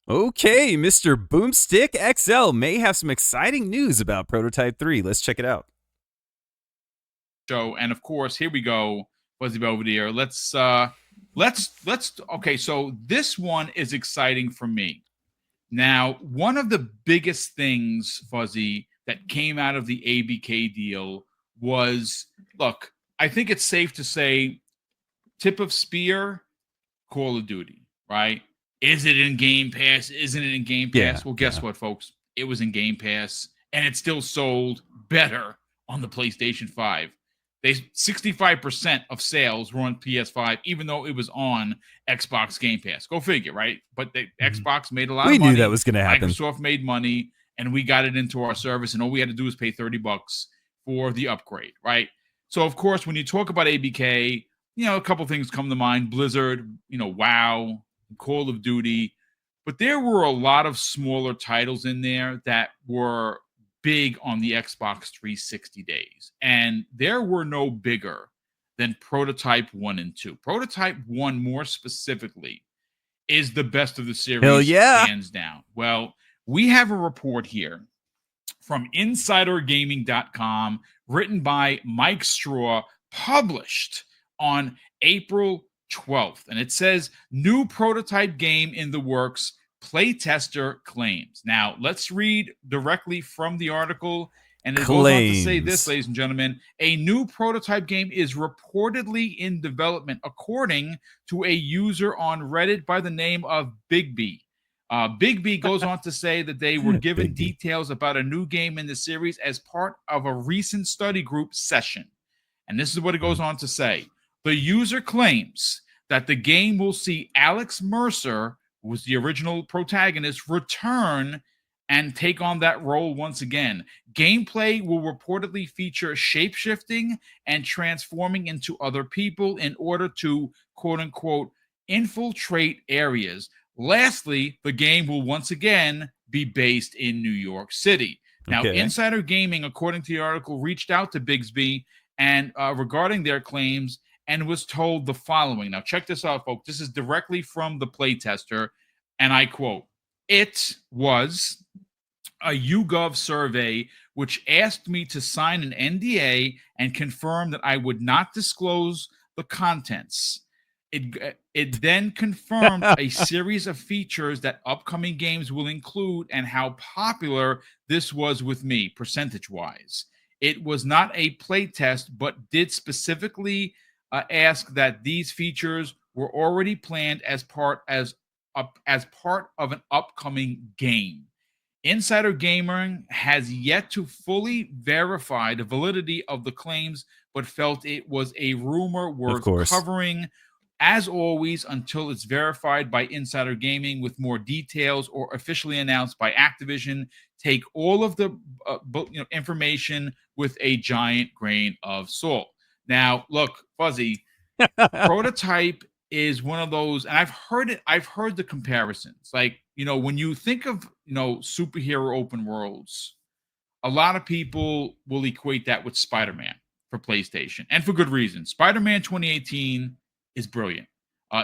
Okay, Mr. Boomstick XL may have some exciting news about Prototype 3. Let's check it out. Show, and of course, here we go, Fuzzy Belvedere. Let's. Okay, so this one is exciting for me. Now, one of the biggest things, Fuzzy, that came out of the ABK deal was, look, I think it's safe to say, tip of spear, Call of Duty, right? Is it in Game Pass? Isn't it in Game Pass? Well, guess what, folks? It was in Game Pass, and it still sold better on the PlayStation 5. 65% of sales were on PS5, even though it was on Xbox Game Pass. Go figure, right? But the Xbox made a lot We of money. knew that was going to happen. Microsoft made money, and we got it into our service, and all we had to do was pay $30 for the upgrade, right? So, of course, when you talk about ABK, a couple things come to mind. Blizzard, WoW, Call of Duty. But there were a lot of smaller titles in there that were big on the Xbox 360 days. And there were no bigger than Prototype 1 and 2. Prototype 1, more specifically, is the best of the series, Hell yeah. hands down. Well, we have a report here from InsiderGaming.com, written by Mike Straw, published on April 12th. And it says, new prototype game in the works, playtester claims. Now, let's read directly from the article. And it goes on to say this, ladies and gentlemen: a new prototype game is reportedly in development, according to a user on Reddit by the name of Bigby. Bigby goes on to say that they were given details about a new game in the series as part of a recent study group session. And this is what it goes on to say. The user claims that the game will see Alex Mercer, who was the original protagonist, return and take on that role once again. Gameplay will reportedly feature shape-shifting and transforming into other people in order to, quote-unquote, infiltrate areas. Lastly, the game will once again be based in New York City. Now, Insider Gaming, according to the article, reached out to Bigsby and regarding their claims, and was told the following. Now, check this out, folks. This is directly from the playtester, and I quote, "It was a YouGov survey which asked me to sign an NDA and confirm that I would not disclose the contents. It then confirmed a series of features that upcoming games will include and how popular this was with me, percentage-wise. It was not a playtest, but did specifically ask that these features were already planned as part of an upcoming game. Insider Gaming has yet to fully verify the validity of the claims, but felt it was a rumor worth covering, as always, until it's verified by Insider Gaming with more details or officially announced by Activision. Take all of the information with a giant grain of salt." Now, look, Fuzzy, Prototype is one of those, and I've heard the comparisons. Like, when you think of, superhero open worlds, a lot of people will equate that with Spider-Man for PlayStation, and for good reason. Spider-Man 2018 is brilliant.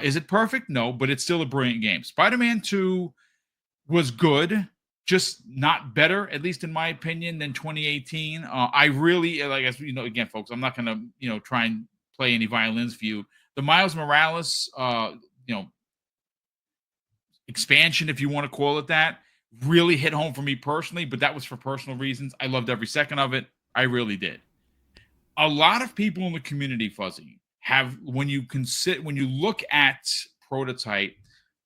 Is it perfect? No, but it's still a brilliant game. Spider-Man 2 was good, just not better, at least in my opinion, than 2018. I really, again, folks, I'm not going to, try and play any violins for you. The Miles Morales, expansion, if you want to call it that, really hit home for me personally, but that was for personal reasons. I loved every second of it. I really did. A lot of people in the community, Fuzzy, when you look at Prototype,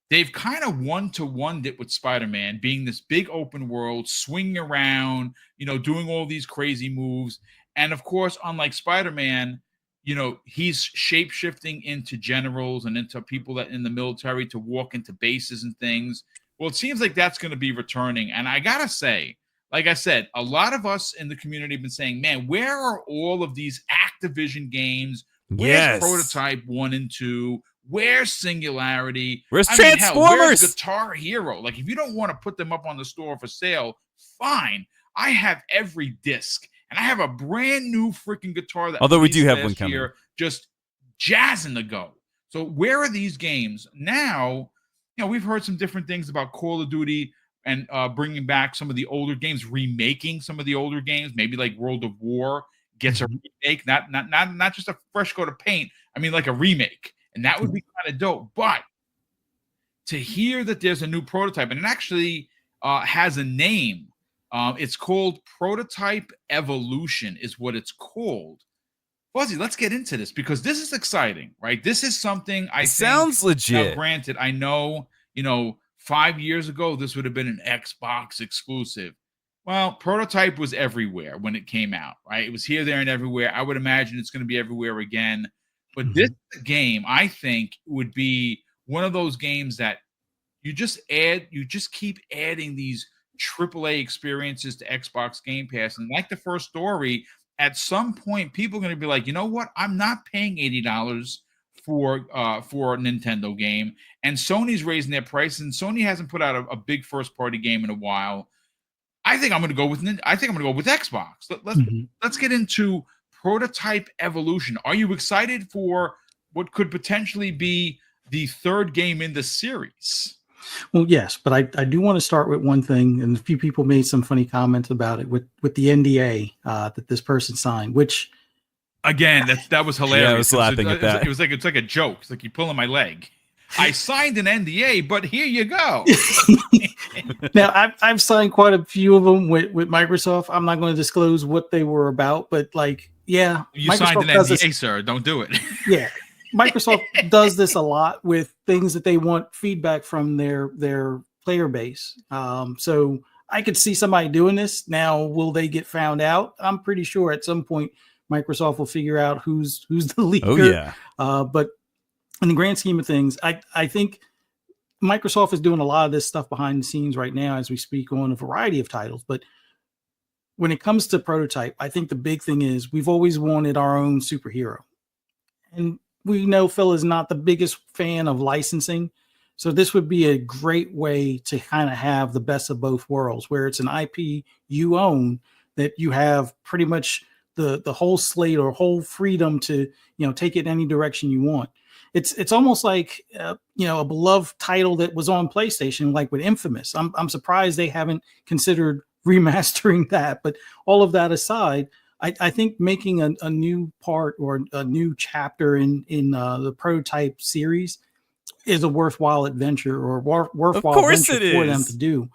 they've kind of one-to-one it with Spider-Man, being this big open world, swinging around, doing all these crazy moves. And of course, unlike Spider-Man, he's shape-shifting into generals and into people that in the military to walk into bases and things. Well, it seems like that's going to be returning. And I got to say, like I said, a lot of us in the community have been saying, man, where are all of these Activision games? Where's Prototype 1 and 2? Where's Singularity? Where's Transformers? Where's Guitar Hero? Like, if you don't want to put them up on the store for sale, fine. I have every disc. And I have a brand new freaking guitar that, although we do have one coming here, just jazzing to go. So where are these games now? we've heard some different things about Call of Duty and bringing back some of the older games, remaking some of the older games, maybe like World of War gets a remake, not just a fresh coat of paint. I mean, like a remake, and that would be kind of dope. But to hear that there's a new prototype, and it actually has a name. It's called Prototype Evolution, is what it's called. Fuzzy, let's get into this because this is exciting, right? This is something I think sounds legit. Now, granted, I know, 5 years ago, this would have been an Xbox exclusive. Well, Prototype was everywhere when it came out, right? It was here, there, and everywhere. I would imagine it's going to be everywhere again. But this game, I think, would be one of those games that you just keep adding these AAA experiences to Xbox Game Pass. And like the first story, at some point, people are going to be like, you know what? I'm not paying $80 for a Nintendo game. And Sony's raising their prices, and Sony hasn't put out a big first party game in a while. I think I'm going to go with Xbox. Let's get into Prototype Evolution. Are you excited for what could potentially be the third game in the series? Well, yes, but I do want to start with one thing, and a few people made some funny comments about it with the NDA that this person signed, which again, that was hilarious. Yeah, I was laughing at that. It's like a joke. It's like you pulling my leg. I signed an NDA, but here you go. Now I've signed quite a few of them with Microsoft. I'm not going to disclose what they were about, but you Microsoft signed an NDA, sir. Don't do it. Yeah. Microsoft does this a lot with things that they want feedback from their player base. So I could see somebody doing this. Now, will they get found out? I'm pretty sure at some point Microsoft will figure out who's the leaker. Oh yeah. But in the grand scheme of things, I think Microsoft is doing a lot of this stuff behind the scenes right now as we speak on a variety of titles. But when it comes to Prototype, I think the big thing is we've always wanted our own superhero. And we know Phil is not the biggest fan of licensing. So this would be a great way to kind of have the best of both worlds, where it's an IP you own that you have pretty much the whole slate or whole freedom to, take it any direction you want. It's almost like, a beloved title that was on PlayStation, like with Infamous. I'm surprised they haven't considered remastering that. But all of that aside, I think making a new part or a new chapter in the Prototype series is a worthwhile adventure or worthwhile venture for them to do.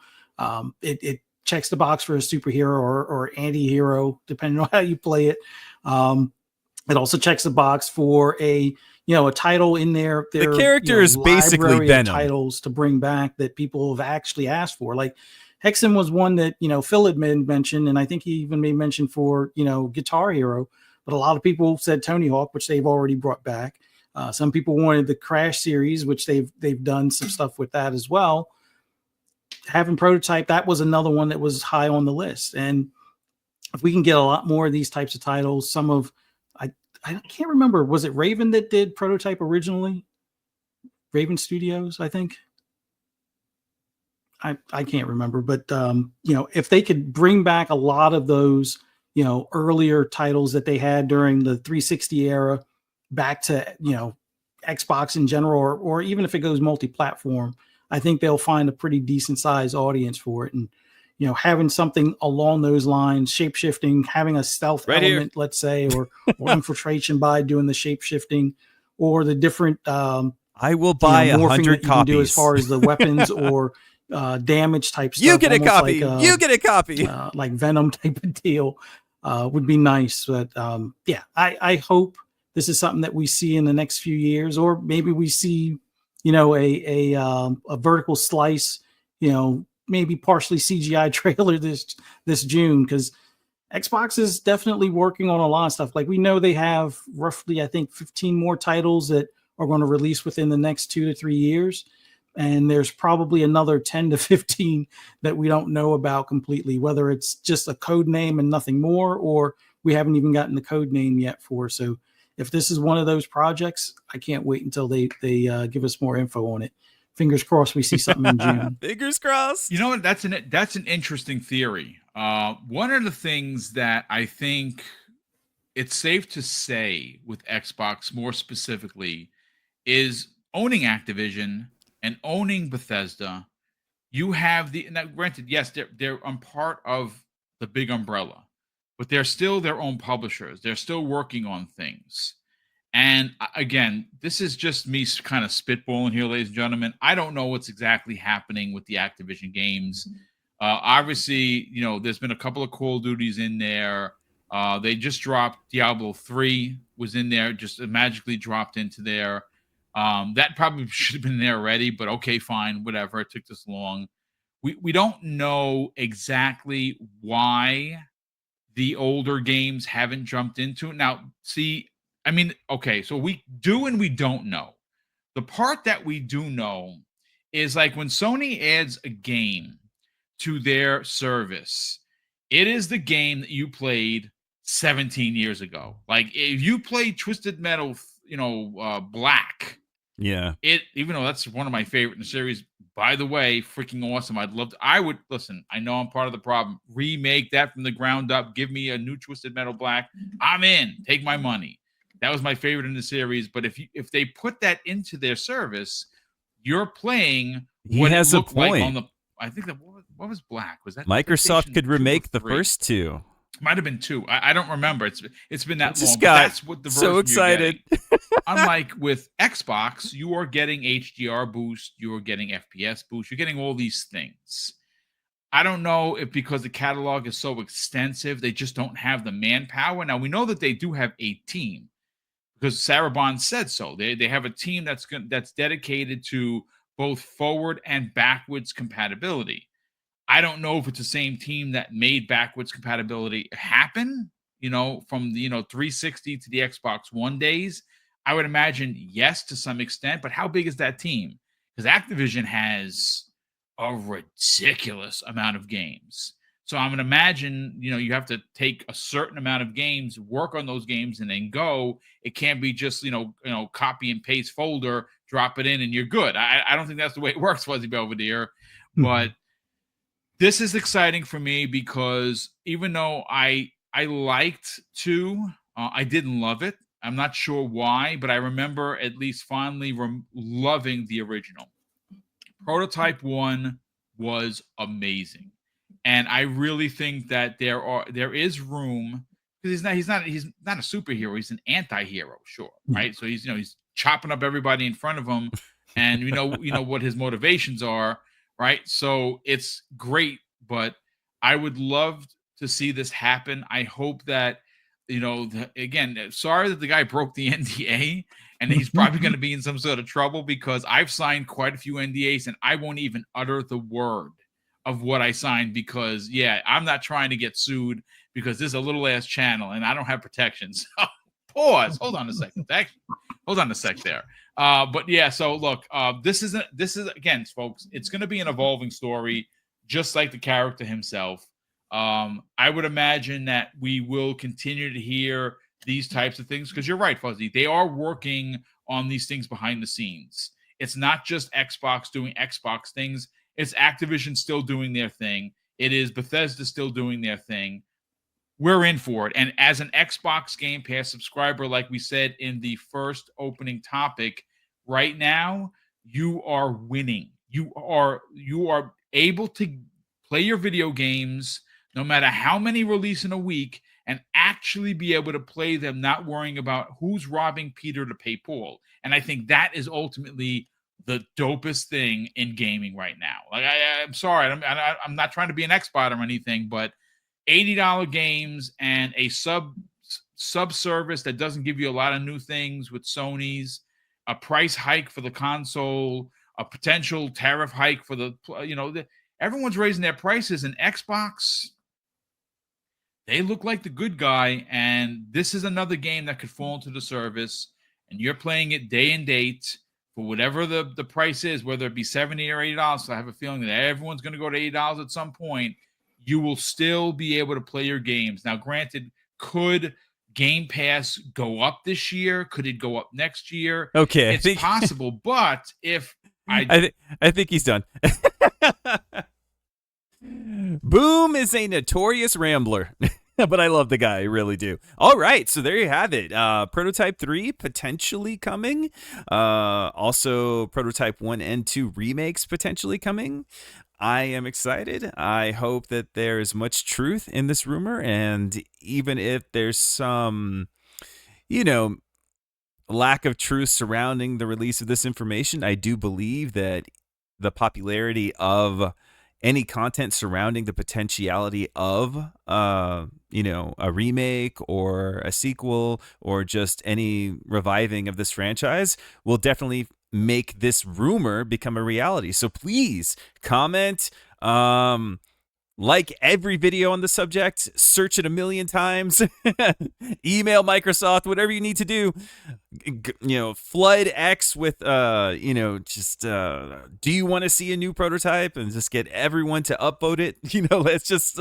It checks the box for a superhero or anti-hero, depending on how you play it. It also checks the box for a title in their the character is basically Venom. Titles to bring back that people have actually asked for. Like Hexen was one that, Phil had mentioned, and I think he even made mention for, Guitar Hero, but a lot of people said Tony Hawk, which they've already brought back. Some people wanted the Crash series, which they've done some stuff with that as well. Having Prototype, that was another one that was high on the list. And if we can get a lot more of these types of titles, I can't remember, was it Raven that did Prototype originally? Raven Studios, I think. I can't remember, but if they could bring back a lot of those, earlier titles that they had during the 360 era back to, Xbox in general, or even if it goes multi-platform, I think they'll find a pretty decent sized audience for it. And, having something along those lines, shape-shifting, having a stealth element, let's say, or infiltration by doing the shape-shifting, or the different I will buy 100 copies. Can do as far as the weapons or damage type stuff. You get a copy. You get a copy. Like Venom type of deal would be nice. But I hope this is something that we see in the next few years, or maybe we see, a vertical slice, maybe partially CGI trailer this June, because Xbox is definitely working on a lot of stuff. Like we know they have roughly, I think, 15 more titles that are going to release within the next 2 to 3 years. And there's probably another 10 to 15 that we don't know about completely, whether it's just a code name and nothing more, or we haven't even gotten the code name yet for. So if this is one of those projects, I can't wait until they give us more info on it. Fingers crossed we see something in June. Fingers crossed. You know what? That's an interesting theory. One of the things that I think it's safe to say with Xbox more specifically is owning Activision and owning Bethesda, you have now granted, yes, they're part of the big umbrella, but they're still their own publishers. They're still working on things. And again, this is just me kind of spitballing here, ladies and gentlemen. I don't know what's exactly happening with the Activision games. Obviously, there's been a couple of Call of Duties in there. They just dropped Diablo 3 was in there, just magically dropped into there. That probably should have been there already, but okay, fine, whatever. It took this long. We don't know exactly why the older games haven't jumped into it. Now, see, I mean, okay, so we do and we don't know. The part that we do know is like when Sony adds a game to their service, it is the game that you played 17 years ago. Like if you played Twisted Metal, Black, Yeah. Even though that's one of my favorite in the series, by the way, freaking awesome. I would listen. I know I'm part of the problem. Remake that from the ground up. Give me a new Twisted Metal Black. I'm in. Take my money. That was my favorite in the series. But if they put that into their service, you're playing what it looked like on the. I think that what was Black? Was that Microsoft could remake the first two? Might have been 2. I don't remember. It's been that long. That's what the version so excited. Unlike with Xbox, you are getting HDR boost, you are getting FPS boost, you're getting all these things. I don't know if because the catalog is so extensive, they just don't have the manpower. Now we know that they do have a team because Sarah Bond said so. They have a team that's dedicated to both forward and backwards compatibility. I don't know if it's the same team that made backwards compatibility happen, from the 360 to the Xbox One days. I would imagine yes to some extent, but how big is that team? Because Activision has a ridiculous amount of games. So I'm going to imagine, you have to take a certain amount of games, work on those games, and then go. It can't be just, copy and paste folder, drop it in, and you're good. I don't think that's the way it works, Fuzzy Belvedere. But this is exciting for me because even though I liked 2, I didn't love it. I'm not sure why, but I remember at least fondly loving the original. Prototype 1 was amazing. And I really think that there is room because he's not a superhero, he's an anti-hero, sure, right? So he's chopping up everybody in front of him and you know what his motivations are, right? So it's great, but I would love to see this happen. I hope that again, sorry that the guy broke the NDA and he's probably going to be in some sort of trouble because I've signed quite a few NDAs and I won't even utter the word of what I signed because, I'm not trying to get sued because this is a little ass channel and I don't have protections. Pause. Hold on a second. Hold on a sec there. But yeah, so look, this is again, folks, it's going to be an evolving story, just like the character himself. I would imagine that we will continue to hear these types of things because you're right, Fuzzy. They are working on these things behind the scenes. It's not just Xbox doing Xbox things. It's Activision still doing their thing. It is Bethesda still doing their thing. We're in for it. And as an Xbox Game Pass subscriber, like we said in the first opening topic, right now, you are winning. You are able to play your video games no matter how many release in a week and actually be able to play them, not worrying about who's robbing Peter to pay Paul. And I think that is ultimately the dopest thing in gaming right now. Like I'm sorry, I'm not trying to be an expert or anything, but $80 games and a sub service that doesn't give you a lot of new things with Sony's, a price hike for the console, a potential tariff hike for everyone's raising their prices, and Xbox, they look like the good guy, and this is another game that could fall into the service, and you're playing it day and date for whatever the price is, whether it be $70 or $80. So I have a feeling that everyone's going to go to $80 at some point. You will still be able to play your games. Now, granted, could Game Pass go up this year? Could it go up next year? Okay, it's possible, but if I think he's done. Boom is a notorious rambler. but I love the guy. I really do. All right, so there you have it. Prototype 3 potentially coming. Also, Prototype 1 and 2 remakes potentially coming. I am excited. I hope that there's much truth in this rumor, and even if there's some, lack of truth surrounding the release of this information, I do believe that the popularity of any content surrounding the potentiality of a remake or a sequel or just any reviving of this franchise will definitely make this rumor become a reality. So please comment, like every video on the subject, search it a million times, email Microsoft, whatever you need to do, flood X with, do you want to see a new prototype, and just get everyone to upvote it. Let's just,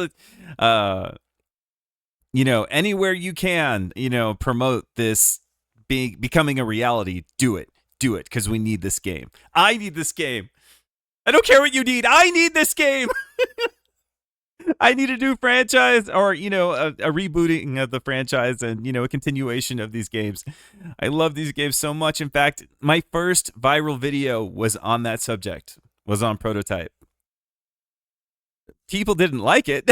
anywhere you can, promote this becoming a reality. Do it, because we need this game. I need this game. I don't care what you need. I need this game. I need a new franchise, or a rebooting of the franchise, and a continuation of these games. I love these games so much. In fact, my first viral video was on that subject, was on Prototype. People didn't like it,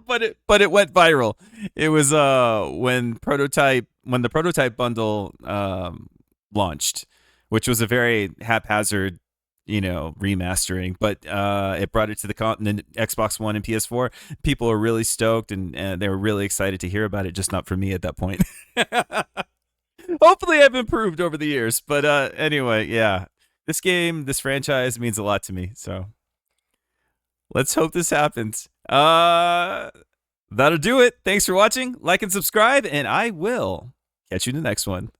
but it went viral. It was when the Prototype bundle launched, which was a very haphazard remastering, but it brought it to the Xbox One and PS4. People are really stoked, and they were really excited to hear about it, just not for me at that point. Hopefully I've improved over the years, but anyway, yeah, this franchise means a lot to me, so let's hope this happens. That'll do it. Thanks for watching. Like and subscribe, and I will catch you in the next one.